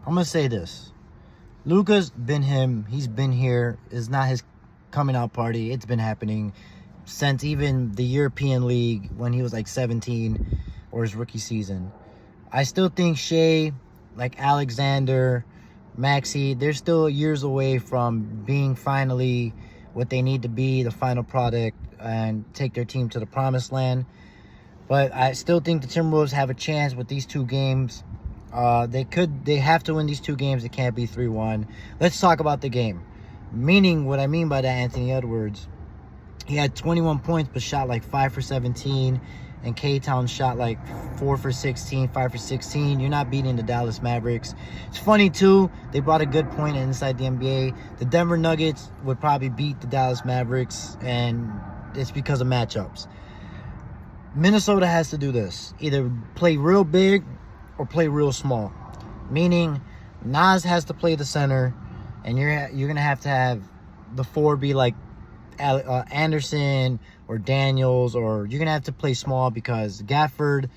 I'm going to say this. Luka's been him. He's been here. It's not his coming out party. It's been happening since even the European League when he was like 17 or his rookie season. I still think Shea, like Alexander, Maxey, they're still years away from being finally what they need to be, the final product, and take their team to the promised land. But I still think the Timberwolves have a chance with these two games. They have to win these two games. It can't be 3-1. Let's talk about the game. Meaning, what I mean by that, Anthony Edwards, he had 21 points, but shot like 5 for 17. And K-Town shot like 4 for 16, 5 for 16. You're not beating the Dallas Mavericks. It's funny, too. They brought a good point inside the NBA. The Denver Nuggets would probably beat the Dallas Mavericks, and it's because of matchups. Minnesota has to do this. Either play real big or play real small. Meaning, Nas has to play the center, and you're going to have the four be like Anderson or Daniels, or you're gonna have to play small because Gafford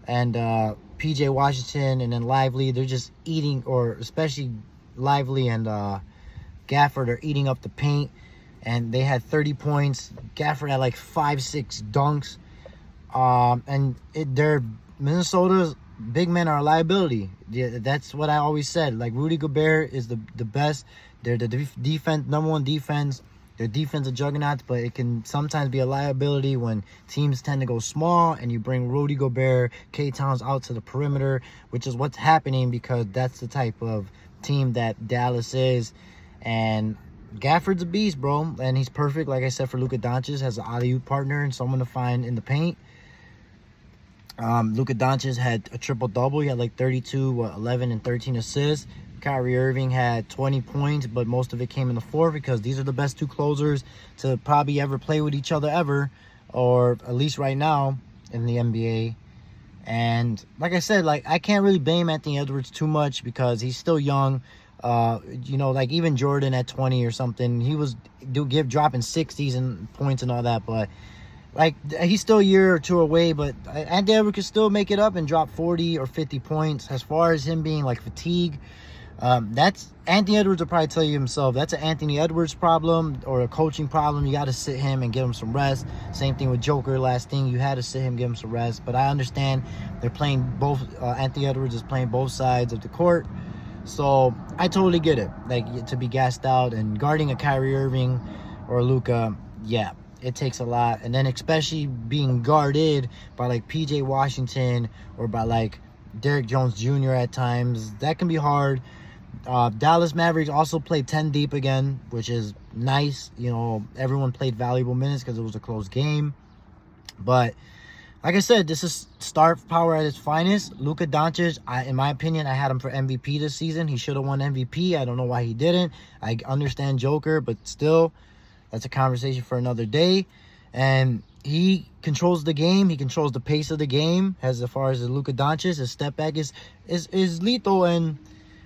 and PJ Washington and then Lively, they're just eating, or especially Lively and Gafford are eating up the paint, and they had 30 points. Gafford had like 5-6 dunks, and they're Minnesota's big men are a liability. Yeah, that's what I always said. Like, Rudy Gobert is the best. They're the defense, number one defense. Their defensive juggernauts, but it can sometimes be a liability when teams tend to go small and you bring Rudy Gobert, K-Towns out to the perimeter, which is what's happening because that's the type of team that Dallas is. And Gafford's a beast, bro, and he's perfect, like I said, for Luka Doncic, has an alley-oop partner and someone to find in the paint. Luka Doncic had a triple-double. He had like 32, 11, and 13 assists. Kyrie Irving had 20 points, but most of it came in the fourth because these are the best two closers to probably ever play with each other ever, or at least right now in the NBA. And like I said, like, I can't really blame Anthony Edwards too much because he's still young. Like even Jordan at 20 or something, he was dropping 60s and points and all that, but like, he's still a year or two away, but Anthony Edwards could still make it up and drop 40 or 50 points. As far as him being like fatigued, that's Anthony Edwards will probably tell you himself. That's an Anthony Edwards problem or a coaching problem. You got to sit him and give him some rest. Same thing with Joker. Last thing, you had to sit him, give him some rest. But I understand they're playing both. Anthony Edwards is playing both sides of the court, so I totally get it. Like, to be gassed out and guarding a Kyrie Irving or Luka, yeah, it takes a lot. And then especially being guarded by like PJ Washington or by like Derrick Jones Jr. at times, that can be hard. Dallas Mavericks also played 10 deep again, which is nice. You know, everyone played valuable minutes because it was a close game. But like I said, this is star power at its finest. Luka Doncic, in my opinion, I had him for MVP this season. He should have won MVP. I don't know why he didn't. I understand Joker, but still, that's a conversation for another day. And he controls the game. He controls the pace of the game. As far as the Luka Doncic, his step back is lethal. And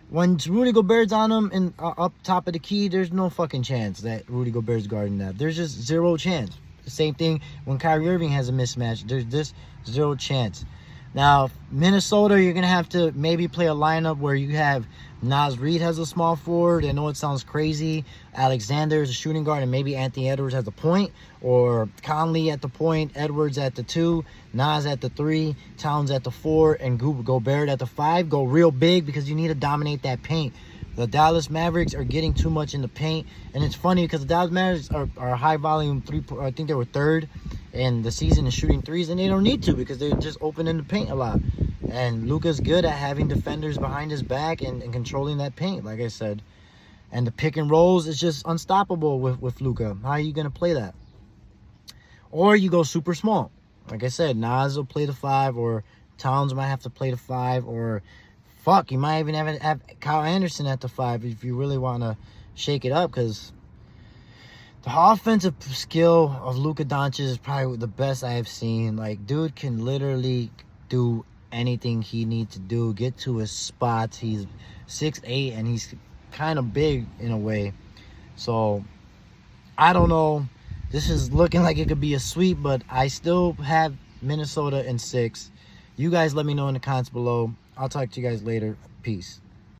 when Rudy Gobert's on him and up top of the key, there's no fucking chance that Rudy Gobert's guarding that. There's just zero chance. The same thing when Kyrie Irving has a mismatch. There's just zero chance. Now, Minnesota, you're going to have to maybe play a lineup where you have Naz Reid has a small forward. I know it sounds crazy. Alexander is a shooting guard, and maybe Anthony Edwards at the point, or Conley at the point, Edwards at the 2, Naz at the 3, Towns at the 4, and Gobert at the 5. Go real big because you need to dominate that paint. The Dallas Mavericks are getting too much in the paint, and it's funny because the Dallas Mavericks are high volume three. I think they were third in the season in shooting threes, and they don't need to because they're just opening the paint a lot. And Luka's good at having defenders behind his back and controlling that paint, like I said. And the pick and rolls is just unstoppable with Luka. How are you going to play that? Or you go super small. Like I said, Nas will play the 5, or Towns might have to play the 5, or fuck, you might even have Kyle Anderson at the 5 if you really want to shake it up, because the offensive skill of Luka Doncic is probably the best I have seen. Like, dude can literally do anything he needs to do, get to his spots. He's 6'8", and he's kind of big in a way. So, I don't know. This is looking like it could be a sweep, but I still have Minnesota in 6. You guys let me know in the comments below. I'll talk to you guys later. Peace.